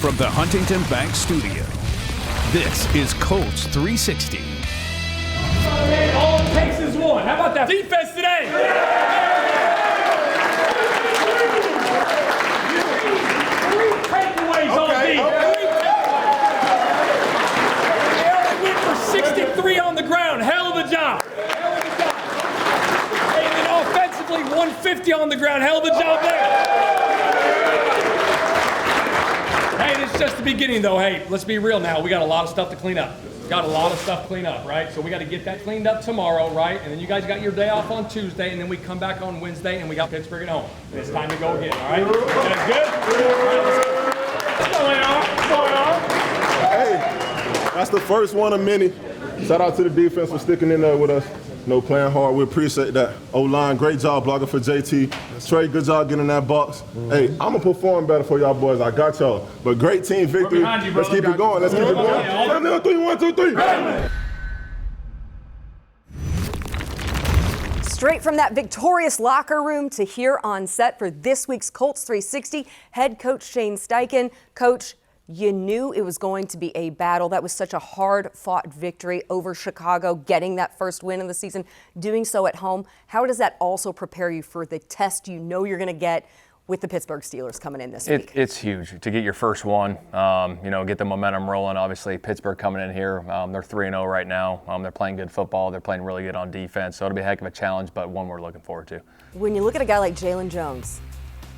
from the Huntington Bank Studio, this is Colts 360. All it takes is one. How about that defense today? Three takeaways on defense. They only went for 63 on the ground. Hell of a job. And then offensively, 150 on the ground. Hell of a job there. Hey, this is just the beginning, though. Hey, let's be real now. We got a lot of stuff to clean up. Got a lot of stuff to clean up, right? So we got to get that cleaned up tomorrow, right? And then you guys got your day off on Tuesday, and then we come back on Wednesday, and we got Pittsburgh at home. And it's time to go again, all right? That's good? All right, what's going on? What's going on? Hey, that's the first one of many. Shout out to the defense for sticking in there with us. Playing hard. We appreciate that. O-line, great job blocking for JT. Trey, good job getting that box. Hey, I'm going to perform better for y'all boys. I got y'all. But great team victory. Let's keep it going. Let's keep it going. 3, 1, 2, 3. Straight from that victorious locker room to here on set for this week's Colts 360, head coach Shane Steichen. Coach, you knew it was going to be a battle. That was such a hard-fought victory over Chicago, getting that first win of the season, doing so at home. How does that also prepare you for the test you know you're going to get with the Pittsburgh Steelers coming in this week? It's huge to get your first one, get the momentum rolling. Obviously, Pittsburgh coming in here, they're 3-0 right now. They're playing good football. They're playing really good on defense. So it'll be a heck of a challenge, but one we're looking forward to. When you look at a guy like Jalen Jones,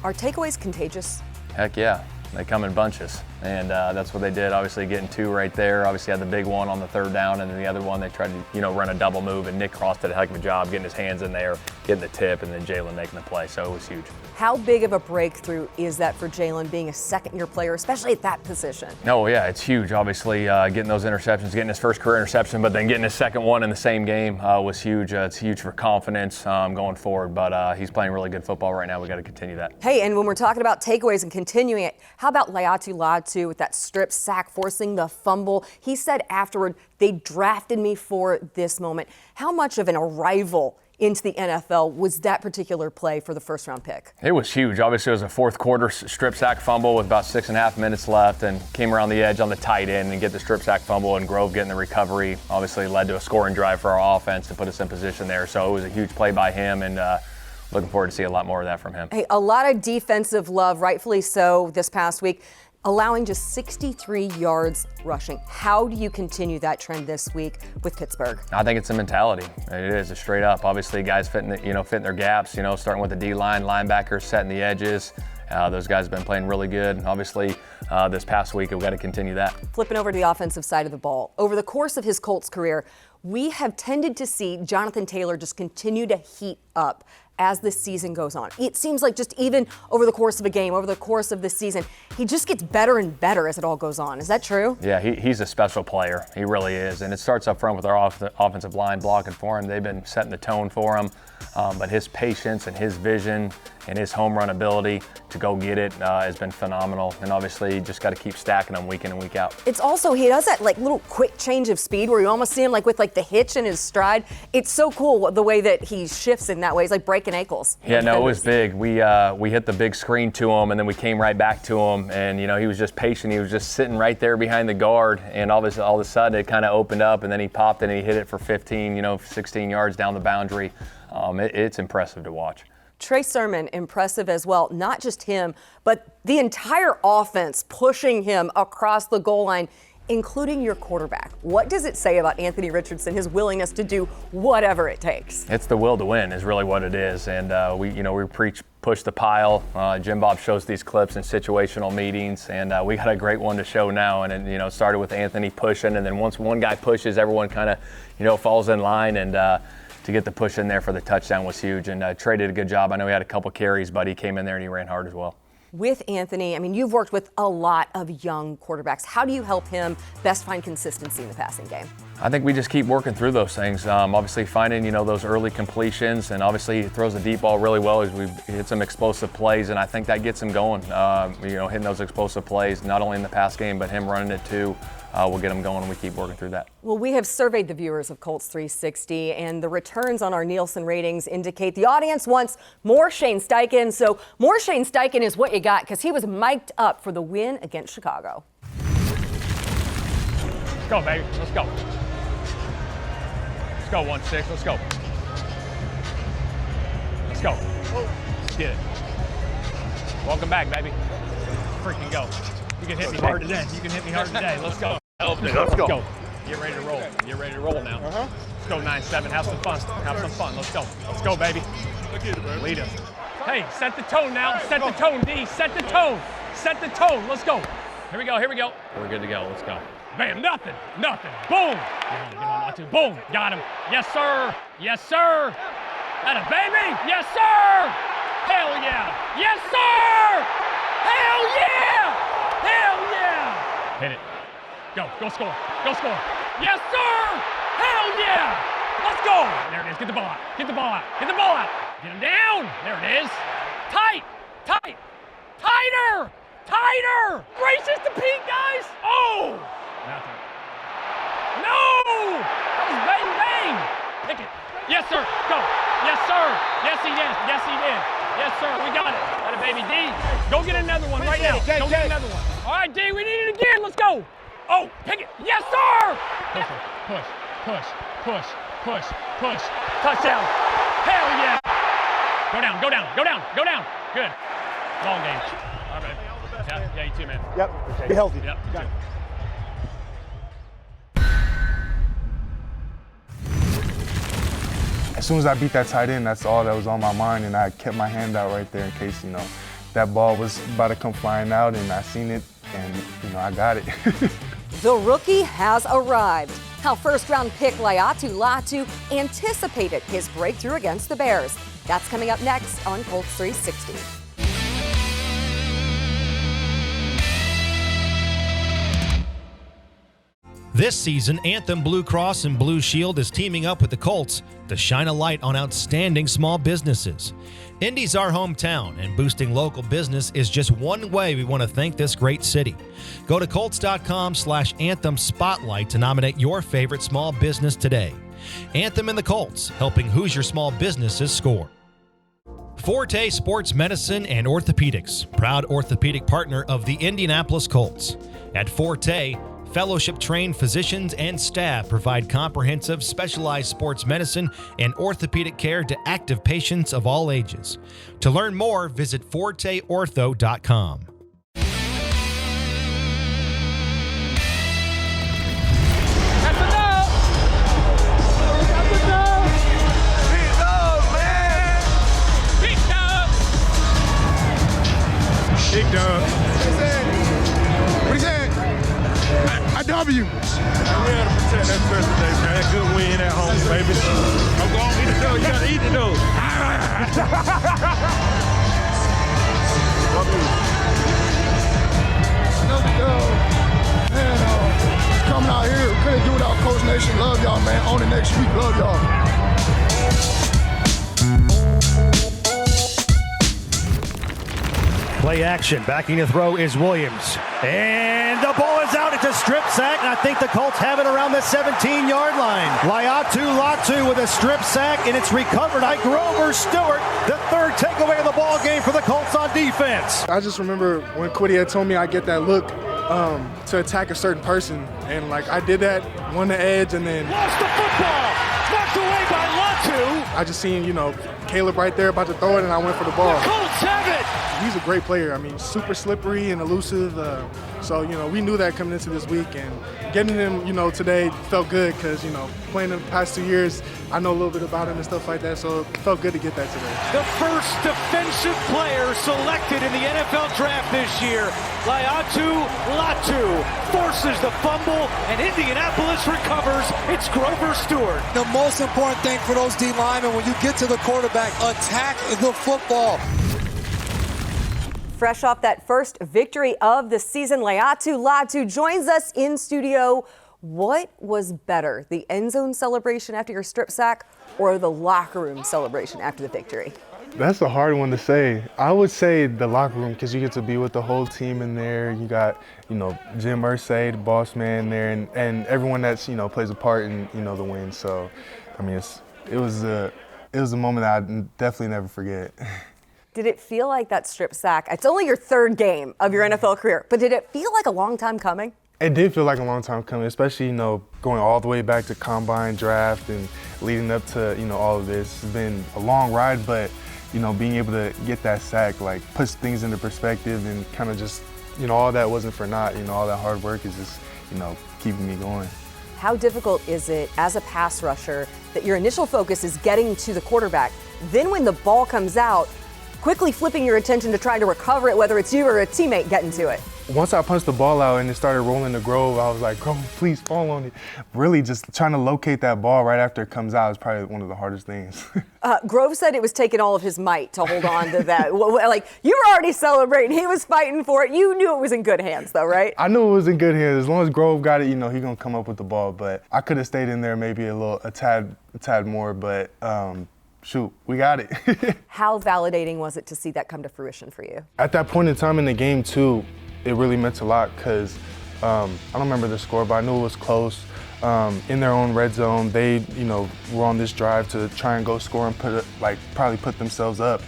are takeaways contagious? Heck yeah. They come in bunches, and that's what they did. Obviously, getting 2 right there. Obviously, had the big one on the third down, and then the other one they tried to, run a double move, and Nick Cross did a heck of a job getting his hands in there, getting the tip, and then Jalen making the play. So it was huge. How big of a breakthrough is that for Jalen being a second-year player, especially at that position? Oh, yeah, it's huge. Obviously, getting those interceptions, getting his first career interception, but then getting his second one in the same game was huge. It's huge for confidence going forward, but he's playing really good football right now. We got to continue that. Hey, and when we're talking about takeaways and continuing it, how about Latu with that strip sack, forcing the fumble? He said afterward, they drafted me for this moment. How much of an arrival into the NFL was that particular play for the first-round pick? It was huge. Obviously, it was a fourth quarter strip sack fumble with about 6.5 minutes left, and came around the edge on the tight end and get the strip sack fumble, and Grove getting the recovery obviously led to a scoring drive for our offense to put us in position there. So it was a huge play by him, and looking forward to see a lot more of that from him. Hey, a lot of defensive love, rightfully so, this past week, allowing just 63 yards rushing. How do you continue that trend this week with Pittsburgh? I think it's a mentality. It is a straight up. Obviously, guys fitting their gaps. Starting with the D-line, linebackers setting the edges. Those guys have been playing really good. Obviously, this past week, we've got to continue that. Flipping over to the offensive side of the ball. Over the course of his Colts career, we have tended to see Jonathan Taylor just continue to heat up as the season goes on. It seems like just even over the course of a game, over the course of the season, he just gets better and better as it all goes on. Is that true? Yeah, he's a special player. He really is. And it starts up front with our offensive line blocking for him. They've been setting the tone for him. But his patience and his vision and his home run ability to go get it has been phenomenal. And obviously, you just got to keep stacking them week in and week out. It's also, he does that little quick change of speed where you almost see him with the hitch in his stride. It's so cool the way that he shifts in that way. He's like breaking ankles. Yeah, no, it was big. We hit the big screen to him, and then we came right back to him. And, he was just patient. He was just sitting right there behind the guard. And all of a sudden, it kind of opened up, and then he popped it, and he hit it for 16 yards down the boundary. It's impressive to watch. Trey Sermon, impressive as well. Not just him, but the entire offense pushing him across the goal line, including your quarterback. What does it say about Anthony Richardson, his willingness to do whatever it takes? It's the will to win is really what it is. And we preach push the pile. Jim Bob shows these clips in situational meetings, and we got a great one to show now. And it started with Anthony pushing, and then once one guy pushes, everyone kind of falls in line, and to get the push in there for the touchdown was huge. And Trey did a good job. I know he had a couple carries, but he came in there and he ran hard as well. With Anthony, you've worked with a lot of young quarterbacks. How do you help him best find consistency in the passing game? I think we just keep working through those things. Obviously finding, those early completions, and obviously he throws the deep ball really well as we hit some explosive plays, and I think that gets him going. Hitting those explosive plays, not only in the pass game, but him running it too. we'll get them going and we keep working through that. Well, we have surveyed the viewers of Colts 360, and the returns on our Nielsen ratings indicate the audience wants more Shane Steichen. So more Shane Steichen is what you got, because he was mic'd up for the win against Chicago. Let's go, baby. Let's go. Let's go, 1-6. Let's go. Let's go. Let's get it. Welcome back, baby. Freaking go. You can hit me hard today. You can hit me hard today. Let's go. Let's go. Get ready to roll. Get ready to roll now. Let's go 9-7. Have some fun. Have some fun. Let's go. Let's go, baby. Lead us. Hey, set the tone now. Set the tone, D. Set the tone. Set the tone. Let's go. Here we go. Here we go. We're good to go. Let's go. Bam. Nothing. Nothing. Boom. Get on, Latu. Boom. Got him. Yes, sir. Yes, sir. That a baby. Yes, sir. Hell yeah. Yes, sir. Hell yeah. Hell yeah. Hit it. Go. Go score. Go score. Yes, sir. Hell yeah. Let's go. There it is. Get the ball out. Get the ball out. Get the ball out. Get him down. There it is. Tight. Tight. Tighter. Tighter. Braces to Pete, guys. Oh. Nothing. No. That was bang, bang. Pick it. Yes, sir. Go. Yes, sir. Yes, he did. Yes, he did. Yes, sir. We got it. Got a baby D. Go get another one right now. Go get another one. All right, D. We need it again. Let's go. Oh, pick it. Yes, sir. Push, push, push, push, push, push. Touchdown. Hell yeah. Go down, go down, go down, go down. Good. Long game. All right, man. Yeah, you too, man. Yep. Be healthy. Yep. Got it. As soon as I beat that tight end, that's all that was on my mind, and I kept my hand out right there in case, that ball was about to come flying out, and I seen it, and, I got it. The rookie has arrived. How first-round pick Latu anticipated his breakthrough against the Bears. That's coming up next on Colts 360. This season, Anthem Blue Cross and Blue Shield is teaming up with the Colts to shine a light on outstanding small businesses. Indy's our hometown, and boosting local business is just one way we want to thank this great city. Go to Colts.com/Anthem Spotlight to nominate your favorite small business today. Anthem and the Colts, helping Hoosier small businesses score. Forte Sports Medicine and Orthopedics, proud orthopedic partner of the Indianapolis Colts. At Forte, fellowship-trained physicians and staff provide comprehensive, specialized sports medicine and orthopedic care to active patients of all ages. To learn more, visit forteortho.com. That's enough. That's enough. Big dog, man. Big dog. Big dog. What he said? I W. We had to protect that church today, man. Good win at home, baby. I'm going to eat it, though. You got to eat it, though. Another dog. Man, coming out here, couldn't do without Coach Nation. Love y'all, man. On the next week. Love y'all. Play action. Backing to throw is Williams. And the ball is out. It's a strip sack, and I think the Colts have it around the 17-yard line. Latu with a strip sack, and it's recovered by Grover Stewart. The third takeaway of the ball game for the Colts on defense. I just remember when Quiddy had told me I get that look to attack a certain person. And, I did that, won the edge, and then... Lost the football. Knocked away by Latu. I just seen, Caleb right there about to throw it, and I went for the ball. The Colts have it. He's a great player. I mean, super slippery and elusive. So, we knew that coming into this week. And getting him, today felt good because, playing the past 2 years, I know a little bit about him and stuff like that. So it felt good to get that today. The first defensive player selected in the NFL draft this year. Latu forces the fumble, and Indianapolis recovers. It's Grover Stewart. The most important thing for those D linemen when you get to the quarterback, attack the football. Fresh off that first victory of the season, Latu joins us in studio. What was better, the end zone celebration after your strip sack or the locker room celebration after the victory? That's a hard one to say. I would say the locker room, because you get to be with the whole team in there. You got, Jim Irsay, the boss man there, and everyone that's, plays a part in, the win. So, I mean, it was a moment that I definitely never forget. Did it feel like that strip sack? It's only your third game of your NFL career, but did it feel like a long time coming? It did feel like a long time coming, especially, going all the way back to combine, draft, and leading up to, all of this. It's been a long ride, but, being able to get that sack, puts things into perspective and kind of just, all that wasn't for naught. All that hard work is just, keeping me going. How difficult is it as a pass rusher that your initial focus is getting to the quarterback, then when the ball comes out, quickly flipping your attention to trying to recover it, whether it's you or a teammate getting to it? Once I punched the ball out and it started rolling to Grove, I was like, Grove, please fall on it. Really just trying to locate that ball right after it comes out is probably one of the hardest things. Grove said it was taking all of his might to hold on to that. You were already celebrating. He was fighting for it. You knew it was in good hands, though, right? I knew it was in good hands. As long as Grove got it, he's going to come up with the ball. But I could have stayed in there maybe a tad more, but shoot, we got it. How validating was it to see that come to fruition for you? At that point in time in the game, too, it really meant a lot because I don't remember the score, but I knew it was close. In their own red zone, they, were on this drive to try and go score and probably put themselves up.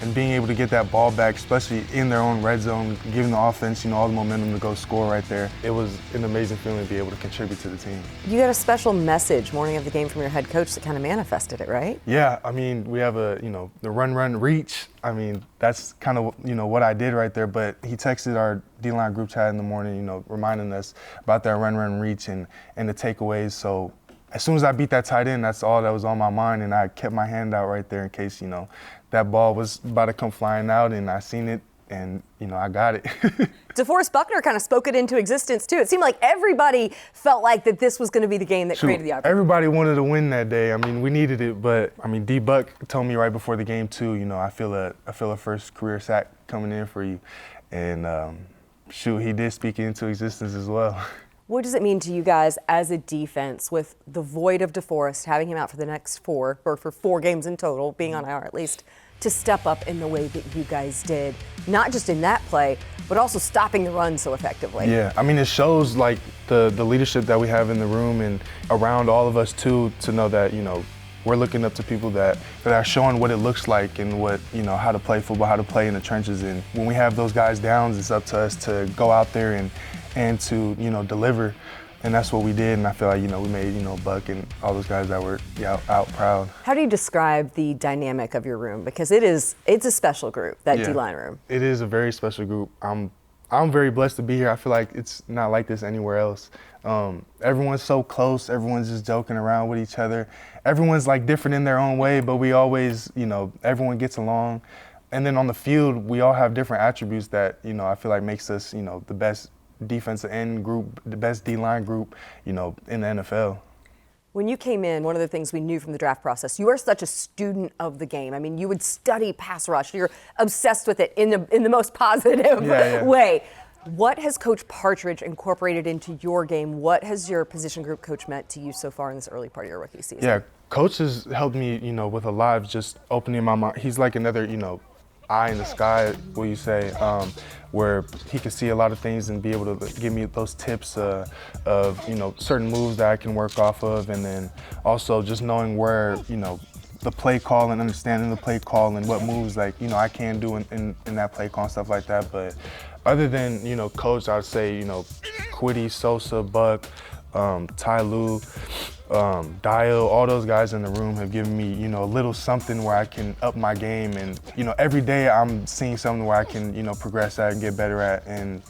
And being able to get that ball back, especially in their own red zone, giving the offense, all the momentum to go score right there. It was an amazing feeling to be able to contribute to the team. You got a special message morning of the game from your head coach that kind of manifested it, right? Yeah, I mean, we have the run, reach. I mean, that's kind of, what I did right there. But he texted our D-line group chat in the morning, reminding us about that run, reach and the takeaways. So as soon as I beat that tight end, that's all that was on my mind. And I kept my hand out right there in case, that ball was about to come flying out, and I seen it, and, I got it. DeForest Buckner kind of spoke it into existence, too. It seemed like everybody felt like that this was going to be the game that created the opportunity. Everybody wanted to win that day. I mean, we needed it, but, D-Buck told me right before the game, too, I feel a first career sack coming in for you. And, he did speak it into existence as well. What does it mean to you guys as a defense with the void of DeForest, having him out for the next for 4 games in total, being on IR at least, to step up in the way that you guys did, not just in that play, but also stopping the run so effectively? Yeah, I mean, it shows the leadership that we have in the room and around all of us too, to know that, we're looking up to people that are showing what it looks like and what, how to play football, how to play in the trenches. And when we have those guys down, it's up to us to go out there and to, deliver. And that's what we did, and I feel like, we made, Buck and all those guys that were out proud. How do you describe the dynamic of your room? Because it's a special group, that D-line room. It is a very special group. I'm very blessed to be here. I feel like it's not like this anywhere else. Everyone's so close. Everyone's just joking around with each other. Everyone's different in their own way, but we always, everyone gets along. And then on the field, we all have different attributes that, I feel like makes us, the best defensive end group, the best D-line group, in the NFL. When you came in, one of the things we knew from the draft process, you are such a student of the game. I mean, you would study pass rush. You're obsessed with it in the most positive way. What has Coach Partridge incorporated into your game? What has your position group coach meant to you so far in this early part of your rookie season? Yeah, Coach has helped me, with a lot of just opening my mind. He's like another, eye in the sky, will you say, where he can see a lot of things and be able to give me those tips of, certain moves that I can work off of, and then also just knowing where, the play call and understanding the play call and what moves, I can do in that play call and stuff like that. But other than, Coach, I would say, Quiddy, Sosa, Buck, Ty Lue, Dial, all those guys in the room have given me, a little something where I can up my game. And, every day I'm seeing something where I can, progress at and get better at. And,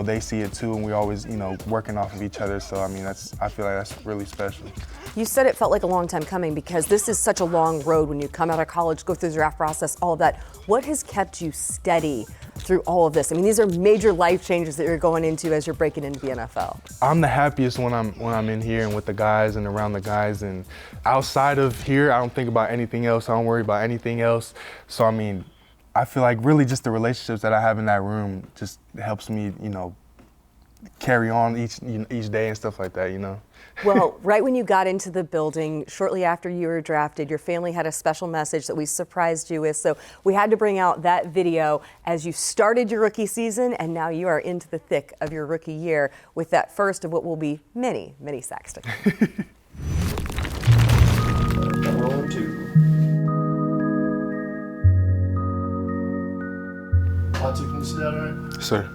they see it too, and we always, working off of each other. So, I mean, I feel like that's really special. You said it felt like a long time coming because this is such a long road when you come out of college, go through the draft process, all of that. What has kept you steady through all of this? I mean, these are major life changes that you're going into as you're breaking into the NFL. I'm the happiest when I'm in here and with the guys and around the guys. And outside of here, I don't think about anything else. I don't worry about anything else. So, I mean, I feel like really just the relationships that I have in that room just helps me, carry on each day and stuff like that, you know. Well, right when you got into the building, shortly after you were drafted, your family had a special message that we surprised you with. So we had to bring out that video as you started your rookie season, and now you are into the thick of your rookie year with that first of what will be many, many sacks to come. Rolling two. Latu, can you see that all right? Sir.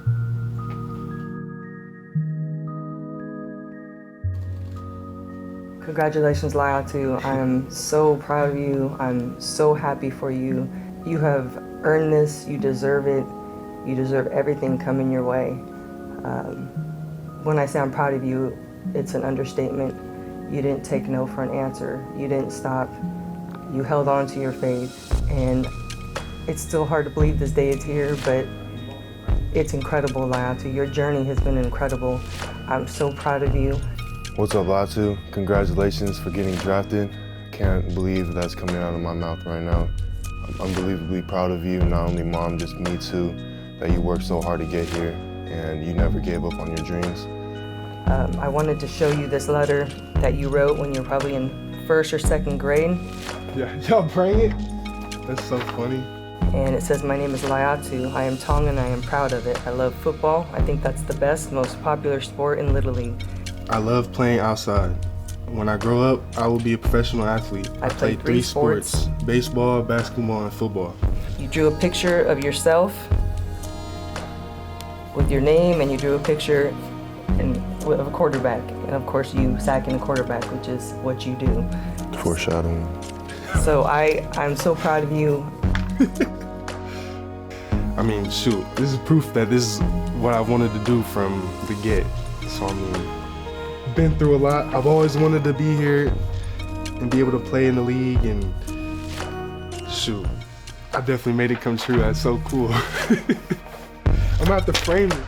Congratulations, Laiatu. I am so proud of you. I'm so happy for you. You have earned this. You deserve it. You deserve everything coming your way. When I say I'm proud of you, it's an understatement. You didn't take no for an answer. You didn't stop. You held on to your faith. And it's still hard to believe this day is here, but it's incredible, Laiatu. Your journey has been incredible. I'm so proud of you. What's up, Latu? Congratulations for getting drafted. Can't believe that's coming out of my mouth right now. I'm unbelievably proud of you, not only Mom, just me too, that you worked so hard to get here and you never gave up on your dreams. I wanted to show you this letter that you wrote when you were probably in first or second grade. Yeah, y'all bring it? That's so funny. And it says, "My name is Laiatu. I am Tongan and I am proud of it. I love football. I think that's the best, most popular sport in Little League. I love playing outside. When I grow up, I will be a professional athlete. I played three sports: baseball, basketball, and football." You drew a picture of yourself with your name, and you drew a picture of a quarterback. And of course, you sacking a quarterback, which is what you do. Foreshadowing. So I'm so proud of you. I mean, shoot, this is proof that this is what I wanted to do from the get. So, I mean, been through a lot. I've always wanted to be here and be able to play in the league, and shoot, I definitely made it come true. That's so cool. I'm gonna have to frame it.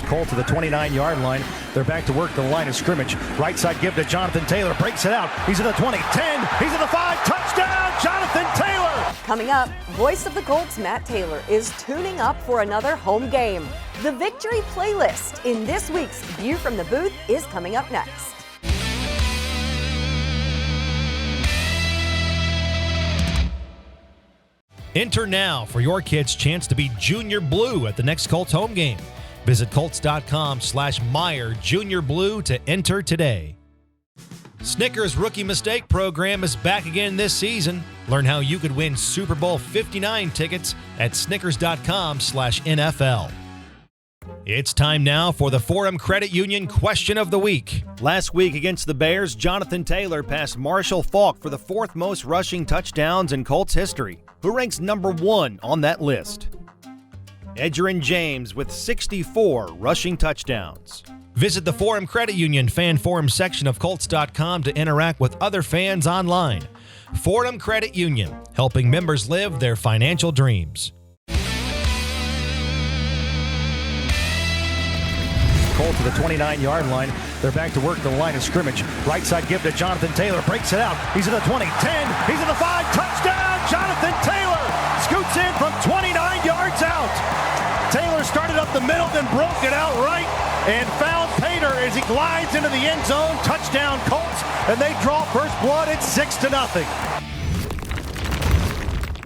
Colts to the 29-yard line. They're back to work the line of scrimmage. Right side give to Jonathan Taylor. Breaks it out. He's in the 20, 10. He's in the 5. Touchdown, Jonathan Taylor! Coming up, voice of the Colts, Matt Taylor, is tuning up for another home game. The victory playlist in this week's View from the Booth is coming up next. Enter now for your kid's chance to be Junior Blue at the next Colts home game. Visit Colts.com/Meyer Junior Blue to enter today. Snickers Rookie Mistake Program is back again this season. Learn how you could win Super Bowl 59 tickets at Snickers.com/NFL. It's time now for the Forum Credit Union Question of the Week. Last week against the Bears, Jonathan Taylor passed Marshall Faulk for the 4th most rushing touchdowns in Colts history. Who ranks number 1 on that list? Edgerrin James with 64 rushing touchdowns. Visit the Forum Credit Union fan forum section of Colts.com to interact with other fans online. Forum Credit Union, helping members live their financial dreams. Colts to the 29-yard line. They're back to work the line of scrimmage. Right side give to Jonathan Taylor. Breaks it out. He's in the 20, 10. He's in the 5. Touchdown, Jonathan Taylor! Scoots in from 29 yards out. Taylor started up the middle, then broke it out right and found Pater as he glides into the end zone. Touchdown Colts, and they draw first blood at 6-0.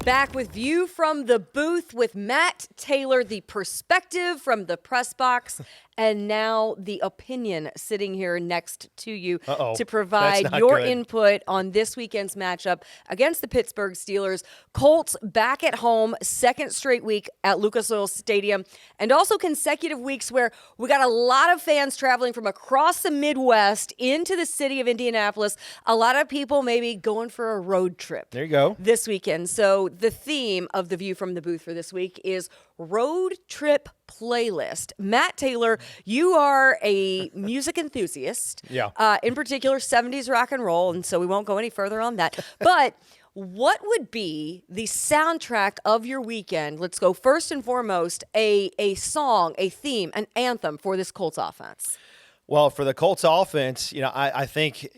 Back with View from the Booth with Matt Taylor, the perspective from the press box, and now the opinion sitting here next to you to provide your input on this weekend's matchup against the Pittsburgh Steelers. Colts back at home, second straight week at Lucas Oil Stadium, and also consecutive weeks where we got a lot of fans traveling from across the Midwest into the city of Indianapolis. A lot of people maybe going for a road trip. There you go. This weekend. So the theme of the View from the Booth for this week is road trip playlist. Matt Taylor, you are a music enthusiast. Yeah. In particular, 70s rock and roll, and so we won't go any further on that. But what would be the soundtrack of your weekend? Let's go first and foremost, a song, a theme, an anthem for this Colts offense. Well, for the Colts offense, I think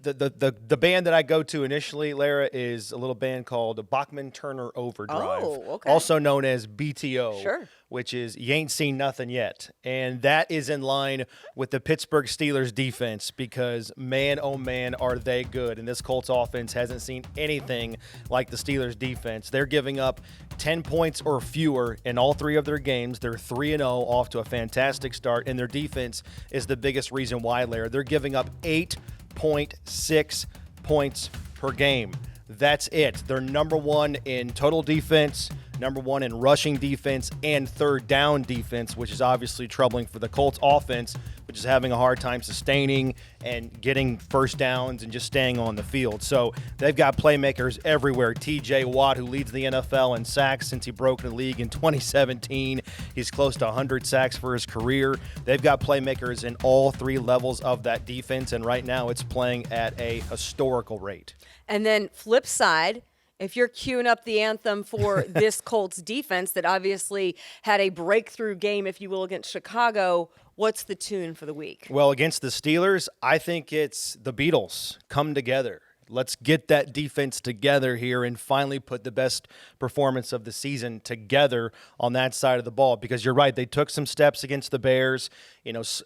The band that I go to initially, Lara, is a little band called Bachman Turner Overdrive, okay. also known as BTO, Sure. which is You Ain't Seen Nothing Yet. And that is in line with the Pittsburgh Steelers defense because, man, oh, man, are they good. And this Colts offense hasn't seen anything like the Steelers defense. They're giving up 10 points or fewer in all 3 of their games. They're 3-0 off to a fantastic start, and their defense is the biggest reason why, Lara. They're giving up 8.6 points per game. That's it. They're number 1 in total defense, number 1 in rushing defense, and third down defense, which is obviously troubling for the Colts offense, which is having a hard time sustaining and getting first downs and just staying on the field. So they've got playmakers everywhere. TJ Watt, who leads the NFL in sacks since he broke the league in 2017. He's close to 100 sacks for his career. They've got playmakers in all 3 levels of that defense, and right now it's playing at a historical rate. And then flip side, if you're queuing up the anthem for this Colts defense that obviously had a breakthrough game, if you will, against Chicago, what's the tune for the week? Well, against the Steelers, I think it's the Beatles come together. Let's get that defense together here and finally put the best performance of the season together on that side of the ball. Because you're right, they took some steps against the Bears,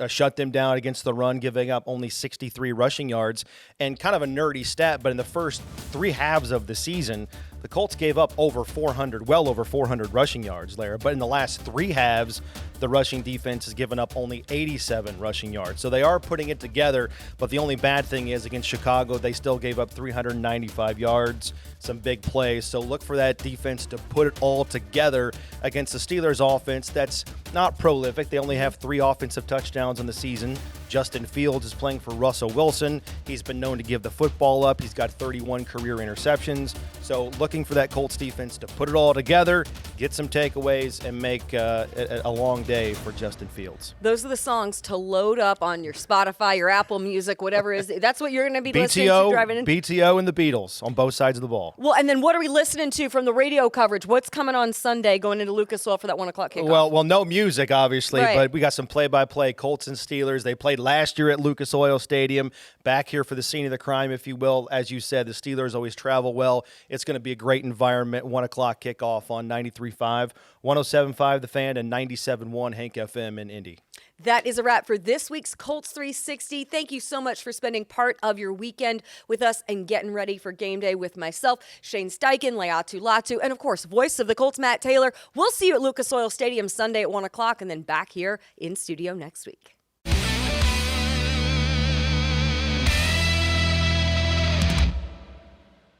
shut them down against the run, giving up only 63 rushing yards. And kind of a nerdy stat, but in the first 3 halves of the season, the Colts gave up well over 400 rushing yards, Lara. But in the last 3 halves, the rushing defense has given up only 87 rushing yards. So they are putting it together, but the only bad thing is against Chicago, they still gave up 395 yards, some big plays. So look for that defense to put it all together against the Steelers offense that's not prolific. They only have 3 offensive touchdowns in the season. Justin Fields is playing for Russell Wilson. He's been known to give the football up. He's got 31 career interceptions. So looking for that Colts defense to put it all together, get some takeaways, and make a long day for Justin Fields. Those are the songs to load up on your Spotify, your Apple Music, whatever it is. That's what you're going to be listening to driving in. BTO and the Beatles on both sides of the ball. Well, and then what are we listening to from the radio coverage? What's coming on Sunday going into Lucas Oil for that 1 o'clock kickoff? Well, no music, obviously, right. But we got some play-by-play Colts and Steelers. They played last year at Lucas Oil Stadium, back here for the scene of the crime, if you will. As you said, the Steelers always travel well. It's going to be a great environment. 1 o'clock kickoff on 93.5, 107.5 The Fan, and 97.1 Hank FM in Indy. That is a wrap for this week's Colts 360. Thank you so much for spending part of your weekend with us and getting ready for game day with myself, Shane Steichen, Latu, and of course, voice of the Colts, Matt Taylor. We'll see you at Lucas Oil Stadium Sunday at 1 o'clock and then back here in studio next week.